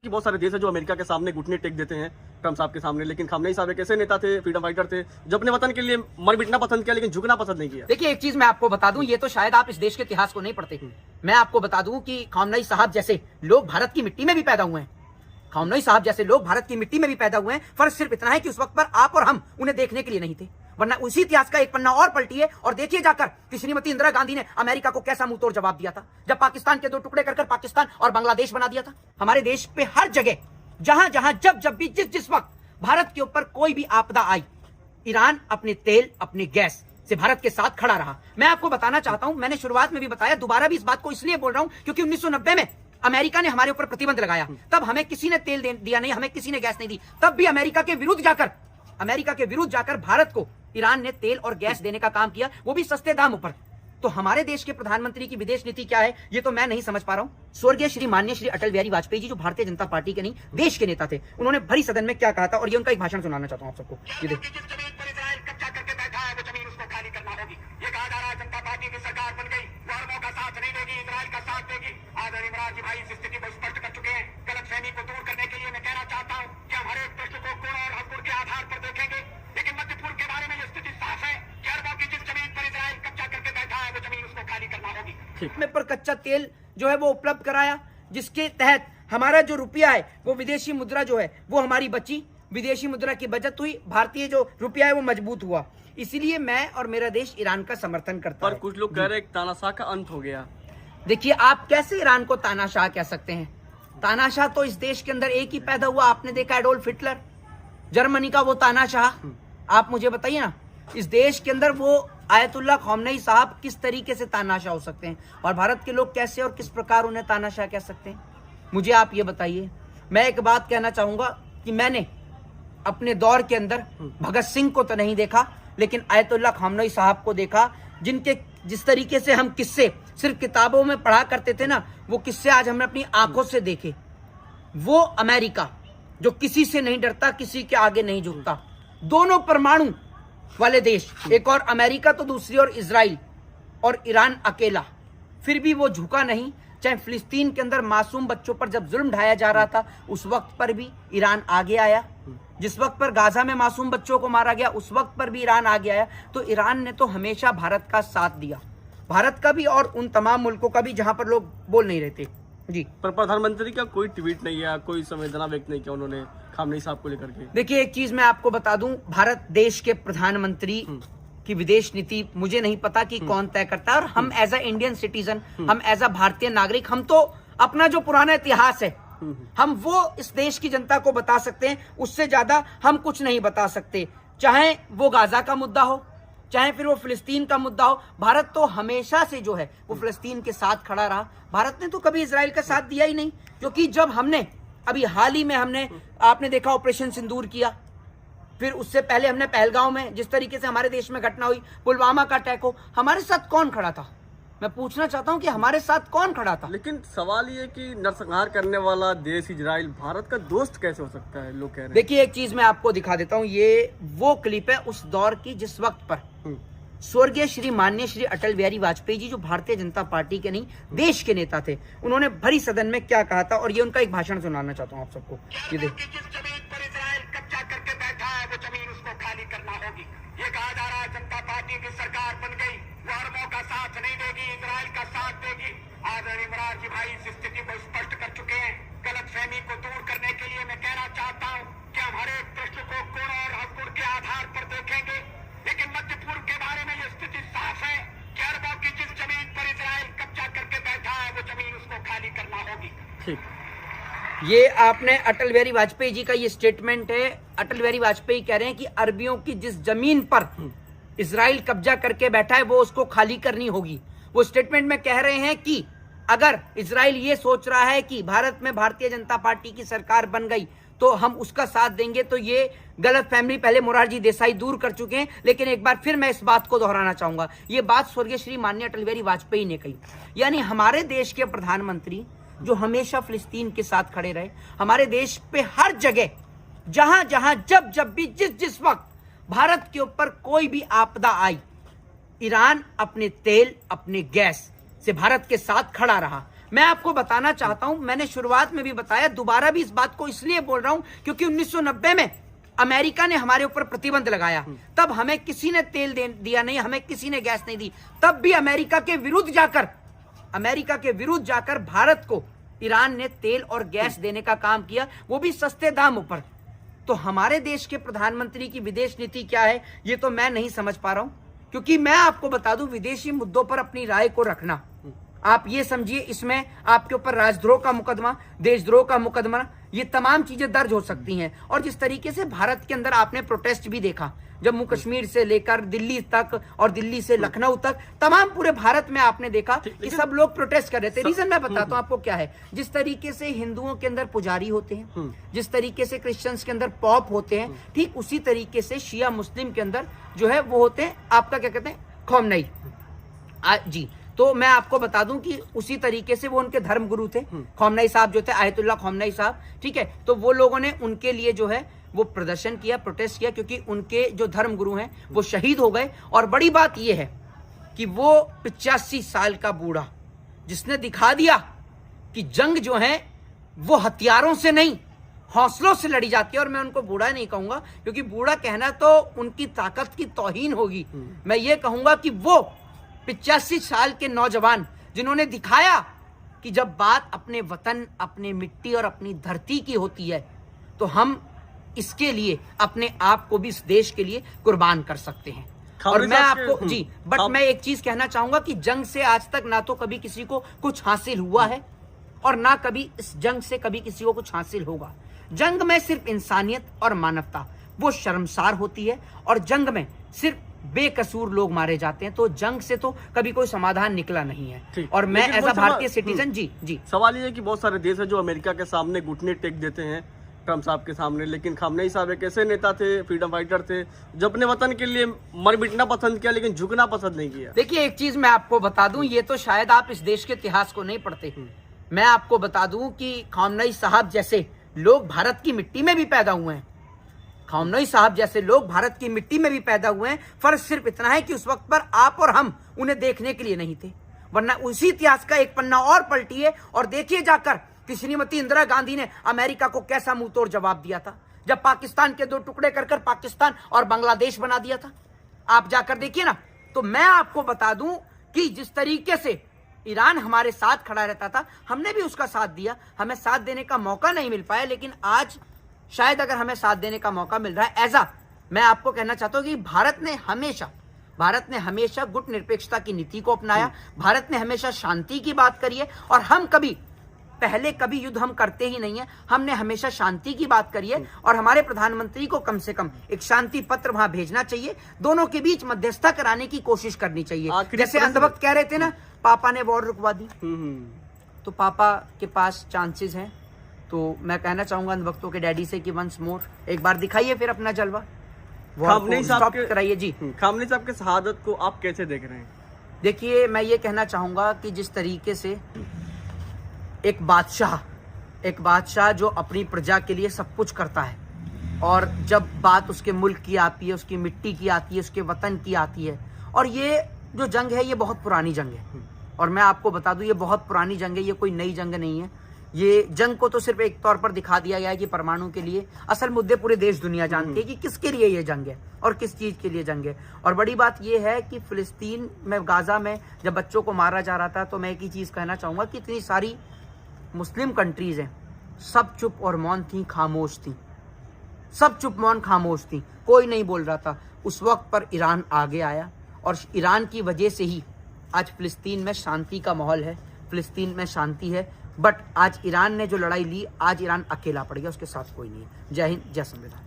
कि बहुत सारे देश है जो अमेरिका के सामने घुटने टेक देते हैं ट्रम्प साहब के सामने, लेकिन खामनेई साहब एक ऐसे नेता थे, फ्रीडम फाइटर थे, जो अपने वतन के लिए मर मिटना पसंद किया लेकिन झुकना पसंद नहीं किया। देखिए एक चीज मैं आपको बता दूं, ये तो शायद आप इस देश के इतिहास को नहीं पढ़ते। मैं आपको बता दूं कि खामनेई साहब जैसे लोग भारत की मिट्टी में भी पैदा हुए हैं। खामनेई साहब जैसे लोग भारत की मिट्टी में भी पैदा हुए हैं। फर्क सिर्फ इतना है कि उस वक्त पर आप और हम उन्हें देखने के लिए नहीं थे, वरना उसी इतिहास का एक पन्ना और पलटिए और देखिए जाकर कि श्रीमती इंदिरा गांधी ने अमेरिका को कैसा मुंह तोड़ जवाब दिया था, जब पाकिस्तान के दो टुकड़े कर पाकिस्तान और बांग्लादेश बना दिया था। हमारे देश पे हर जगह जहां जहां जब भी जिस वक्त भारत के ऊपर कोई भी आपदा आई, ईरान अपने तेल अपने गैस से भारत के साथ खड़ा रहा। मैं आपको बताना चाहता हूं, मैंने शुरुआत में भी बताया, दोबारा भी इस बात को इसलिए बोल रहा हूं क्योंकि 1990 में अमेरिका ने हमारे ऊपर प्रतिबंध लगाया। तब हमें किसी ने तेल दिया नहीं, हमें किसी ने गैस नहीं दी। तब भी अमेरिका के विरुद्ध जाकर भारत को ईरान ने तेल और गैस देने का काम किया, वो भी सस्ते दामों पर। तो हमारे देश के प्रधानमंत्री की विदेश नीति क्या है, ये तो मैं नहीं समझ पा रहा हूं। स्वर्गीय श्री माननीय श्री अटल बिहारी वाजपेयी जी, जो भारतीय जनता पार्टी के नहीं देश के नेता थे, उन्होंने भरी सदन में क्या कहा था, और ये उनका एक भाषण सुनाना चाहता हूं आप सबको। ये देखिए, ये कहा जा रहा है जनता पार्टी की सरकार बन गई, अरबों का साथ नहीं देगी, इजराइल का साथ देगी। आदरणीय इमरान जी भाई इस स्थिति को स्पष्ट कर चुके हैं। गलतफहमी को दूर करने के लिए मैं कहना चाहता हूं कि हम हर एक प्रश्न को गुण और हकूर के आधार पर देखेंगे, लेकिन मध्य पूर्व के बारे में यह स्थिति साफ है कि अरबों की जिस जमीन पर इजराइल कब्जा करके बैठा है, वो जमीन उसको खाली करना होगी। में पर कच्चा तेल जो है वो उपलब्ध कराया, जिसके तहत हमारा जो रुपया है वो विदेशी मुद्रा जो है वो हमारी बची, विदेशी मुद्रा की बचत हुई, भारतीय जो रुपया है वो मजबूत हुआ। इसीलिए मैं और मेरा देश ईरान का समर्थन करता है। पर कुछ लोग कह रहे हैं तानाशाह का अंत हो गया। देखिए, आप कैसे ईरान को तानाशाह कह सकते हैं? तानाशाह तो इस देश के अंदर एक ही पैदा हुआ, आपने देखा एडोल्फ हिटलर, जर्मनी का वो तानाशाह। आप मुझे बताइए ना, इस देश के अंदर वो आयतुल्लाह खामनेई साहब किस तरीके से तानाशाह हो सकते हैं, और भारत के लोग कैसे और किस प्रकार उन्हें तानाशाह कह सकते हैं? मुझे आप ये बताइए। मैं एक बात कहना चाहूंगा कि मैंने अपने दौर के अंदर भगत सिंह को तो नहीं देखा, लेकिन आयतुल्लाह खामनेई साहब को देखा, जिनके जिस तरीके से हम किस्से सिर्फ किताबों में पढ़ा करते थे ना, वो किस्से आज हमने अपनी आंखों से देखे। वो अमेरिका जो किसी से नहीं डरता, किसी के आगे नहीं झुकता, दोनों परमाणु वाले देश, एक और अमेरिका तो दूसरी और इजराइल, और ईरान अकेला, फिर भी वो झुका नहीं। चाहे फिलिस्तीन के अंदर मासूम बच्चों पर जब जुल्म ढाया जा रहा था, उस वक्त पर भी ईरान आगे आया। जिस वक्त पर गाजा में मासूम बच्चों को मारा गया, उस वक्त पर भी ईरान आगे आया। तो ईरान ने तो हमेशा भारत का साथ दिया, भारत का भी और उन तमाम मुल्कों का भी जहां पर लोग बोल नहीं रहे थे। जी, पर प्रधानमंत्री का कोई ट्वीट नहीं है, कोई संवेदना व्यक्त नहीं किया उन्होंने खामनेई साहब को लेकर के। देखिए एक चीज मैं आपको बता दूं, भारत देश के प्रधानमंत्री की विदेश नीति मुझे नहीं पता कि कौन तय करता है, और हम एज अ इंडियन सिटीजन, हम एज अ भारतीय नागरिक, हम तो अपना जो पुराना इतिहास है हम वो इस देश की जनता को बता सकते हैं, उससे ज्यादा हम कुछ नहीं बता सकते। चाहे वो गाजा का मुद्दा हो, चाहे फिर वो फिलिस्तीन का मुद्दा हो, भारत तो हमेशा से जो है वो फिलिस्तीन के साथ खड़ा रहा। भारत ने तो कभी इजराइल का साथ दिया ही नहीं, क्योंकि जब हमने अभी हाल ही में हमने, आपने देखा ऑपरेशन सिंदूर किया, फिर उससे पहले हमने पहलगांव में जिस तरीके से हमारे देश में घटना हुई, पुलवामा का अटैक हो, हमारे साथ कौन खड़ा था? मैं पूछना चाहता हूं कि हमारे साथ कौन खड़ा था? लेकिन सवाल ये कि नरसंहार करने वाला देश इजराइल भारत का दोस्त कैसे हो सकता है, लोग कह रहे हैं। देखिए एक चीज मैं आपको दिखा देता हूं, ये वो क्लिप है उस दौर की जिस वक्त पर स्वर्गीय श्री माननीय श्री अटल बिहारी वाजपेयी जी, जो भारतीय जनता पार्टी के नहीं देश के नेता थे, उन्होंने भरी सदन में क्या कहा था, और ये उनका एक भाषण सुनाना चाहता हूँ आप सबको। ये देखिए, जिस जमीन पर इजराइल कब्जा करके बैठा है, वो जमीन उसको खाली करना होगी। ये कहा जा रहा है जनता पार्टी की सरकार बन गई, वो अरबों का साथ नहीं देगी, इजराइल का साथ देगी। आदरणीय इमरान जी भाई इस स्थिति को स्पष्ट कर चुके हैं। गलतफहमी को दूर करने के लिए मैं कहना चाहता हूं कि हम हर एक प्रश्न को गुण और हकूर के आधार पर देखेंगे, लेकिन मध्य पूर्व के बारे में यह स्थिति साफ है कि अरबों की जिस जमीन पर इजराइल कब्जा करके बैठा है, वो जमीन उसको खाली करना होगी। ठीक, ये आपने अटल बिहारी वाजपेयी जी का ये स्टेटमेंट है। अटल बिहारी वाजपेयी कह रहे हैं कि अरबियों की जिस जमीन पर इजराइल कब्जा करके बैठा है वो उसको खाली करनी होगी। वो स्टेटमेंट में कह रहे हैं कि अगर इजराइल ये सोच रहा है कि भारत में भारतीय जनता पार्टी की सरकार बन गई तो हम उसका साथ देंगे, तो ये गलत फहमी पहले मोरारजी देसाई दूर कर चुके हैं। लेकिन एक बार फिर मैं इस बात को दोहराना चाहूंगा, ये बात स्वर्गीय श्री माननीय अटल बिहारी वाजपेयी ने कही। यानी हमारे देश के प्रधानमंत्री जो हमेशा फिलिस्तीन के साथ खड़े रहे, हमारे देश पे हर जगह जहां जहां जब भी जिस वक्त भारत के ऊपर कोई भी आपदा आई, ईरान अपने तेल अपने गैस से भारत के साथ खड़ा रहा। मैं आपको बताना चाहता हूं, मैंने शुरुआत में भी बताया, दोबारा भी इस बात को इसलिए बोल रहा हूं क्योंकि 1990 में अमेरिका ने हमारे ऊपर प्रतिबंध लगाया, तब हमें किसी ने तेल दिया नहीं, हमें किसी ने गैस नहीं दी। तब भी अमेरिका के विरुद्ध जाकर भारत को ईरान ने तेल और गैस देने का काम किया, वो भी सस्ते दामों पर। तो हमारे देश के प्रधानमंत्री की विदेश नीति क्या है ये तो मैं नहीं समझ पा रहा हूं, क्योंकि मैं आपको बता दूं, विदेशी मुद्दों पर अपनी राय को रखना, आप ये समझिए इसमें आपके ऊपर राजद्रोह का मुकदमा, देशद्रोह का मुकदमा, ये तमाम चीजें दर्ज हो सकती हैं। और जिस तरीके से भारत के अंदर आपने प्रोटेस्ट भी देखा, जम्मू कश्मीर से लेकर दिल्ली तक और दिल्ली से लखनऊ तक, तमाम पूरे भारत में आपने देखा कि सब लोग प्रोटेस्ट कर रहे थे। रीजन मैं बताता हूं आपको क्या है। जिस तरीके से हिंदुओं के अंदर पुजारी होते हैं, जिस तरीके से क्रिश्चियंस के अंदर पॉप होते हैं, ठीक उसी तरीके से शिया मुस्लिम के अंदर जो है वो होते हैं आपका क्या कहते हैं, खोमनई जी। तो मैं आपको बता दूं कि उसी तरीके से वो उनके धर्म गुरु थे, खोमनई साहब जो थे, आयतुल्लाह खोमनई साहब, ठीक है। तो वो लोगों ने उनके लिए जो है वो प्रदर्शन किया, प्रोटेस्ट किया, क्योंकि उनके जो धर्म गुरु हैं वो शहीद हो गए। और बड़ी बात यह है कि वो 85 साल का बूढ़ा जिसने दिखा दिया कि जंग जो है वो हथियारों से नहीं हौसलों से लड़ी जाती है। और मैं उनको बूढ़ा नहीं कहूंगा, क्योंकि बूढ़ा कहना तो उनकी ताकत की तौहीन होगी। मैं ये कहूंगा कि वो 85 साल के नौजवान जिन्होंने दिखाया कि जब बात अपने वतन, अपने मिट्टी और अपनी धरती की होती है तो हम इसके लिए अपने आप को भी इस देश के लिए कुर्बान कर सकते हैं। और मैं आपको जी बट मैं एक चीज कहना चाहूंगा कि जंग से आज तक ना तो कभी किसी को कुछ हासिल हुआ है और ना कभी इस जंग से कभी किसी को कुछ हासिल होगा। जंग में सिर्फ इंसानियत और मानवता वो शर्मसार होती है, और जंग में सिर्फ बेकसूर लोग मारे जाते हैं। तो जंग से तो कभी कोई समाधान निकला नहीं है। और मैं एज अ भारतीय सिटीजन जी सवाल ये है कि बहुत सारे देश है जो अमेरिका के सामने घुटने टेक देते हैं ट्रम्प साहब के सामने, लेकिन खामनेई साहब एक ऐसे नेता थे, फ्रीडम फाइटर थे, जो अपने वतन के लिए मर मिटना पसंद किया लेकिन झुकना पसंद नहीं किया। देखिए एक चीज मैं आपको बता दूं, ये तो शायद आप इस देश के इतिहास को नहीं पढ़ते। मैं आपको बता दूं कि खामनेई साहब जैसे लोग भारत की मिट्टी में भी पैदा हुए हैं। खामनेई साहब जैसे लोग भारत की मिट्टी में भी पैदा हुए हैं। फर्क सिर्फ इतना है कि उस वक्त पर आप और हम उन्हें देखने के लिए नहीं थे, वरना उसी इतिहास का एक पन्ना और पलटिए और देखिए जाकर कि श्रीमती इंदिरा गांधी ने अमेरिका को कैसा मुंह तोड़ जवाब दिया था, जब पाकिस्तान के दो टुकड़े कर पाकिस्तान और बांग्लादेश बना दिया था। आप जाकर देखिए ना। तो मैं आपको बता दूं कि जिस तरीके से ईरान हमारे साथ खड़ा रहता था, हमने भी उसका साथ दिया। हमें साथ देने का मौका नहीं मिल पाया, लेकिन आज शायद अगर हमें साथ देने का मौका मिल रहा है, ऐसा मैं आपको कहना चाहता हूं कि भारत ने हमेशा गुट निरपेक्षता की नीति को अपनाया। भारत ने हमेशा शांति की बात करी है, और हम कभी युद्ध हम करते ही नहीं है। हमने हमेशा शांति की बात करी है, और हमारे प्रधानमंत्री को कम से कम एक शांति पत्र वहां भेजना चाहिए, दोनों के बीच मध्यस्थता कराने की कोशिश करनी चाहिए। जैसे अंधभक्त कह रहे थे ना, पापा ने वॉर रुकवा दी, तो पापा के पास चांसेस हैं। तो मैं कहना चाहूंगा अंधभक्तों के डैडी से कि वंस मोर एक बार दिखाइए फिर अपना जलवा, खामनेई साहब कराइए जी। खामनेई साहब के शहादत को आप कैसे देख रहे हैं? देखिए मैं ये कहना चाहूंगा कि जिस तरीके से एक बादशाह जो अपनी प्रजा के लिए सब कुछ करता है, और जब बात उसके मुल्क की आती है, उसकी मिट्टी की आती है, उसके वतन की आती है, और ये जो जंग है ये बहुत पुरानी जंग है। और मैं आपको बता दूं ये बहुत पुरानी जंग है, ये कोई नई जंग नहीं है। ये जंग को तो सिर्फ एक तौर पर दिखा दिया गया है कि परमाणु के लिए, असल मुद्दे पूरे देश दुनिया जानती है कि किसके लिए ये जंग है और किस चीज के लिए जंग है। और बड़ी बात ये है कि फिलिस्तीन में, गाजा में जब बच्चों को मारा जा रहा था, तो मैं एक ही चीज कहना चाहूंगा कि इतनी सारी मुस्लिम कंट्रीज हैं, सब चुप और मौन थी, खामोश थी, सब चुप मौन खामोश थी, कोई नहीं बोल रहा था। उस वक्त पर ईरान आगे आया, और ईरान की वजह से ही आज फिलिस्तीन में शांति का माहौल है, फिलिस्तीन में शांति है। बट आज ईरान ने जो लड़ाई ली, आज ईरान अकेला पड़ गया, उसके साथ कोई नहीं है। जय हिंद, जय संविधान।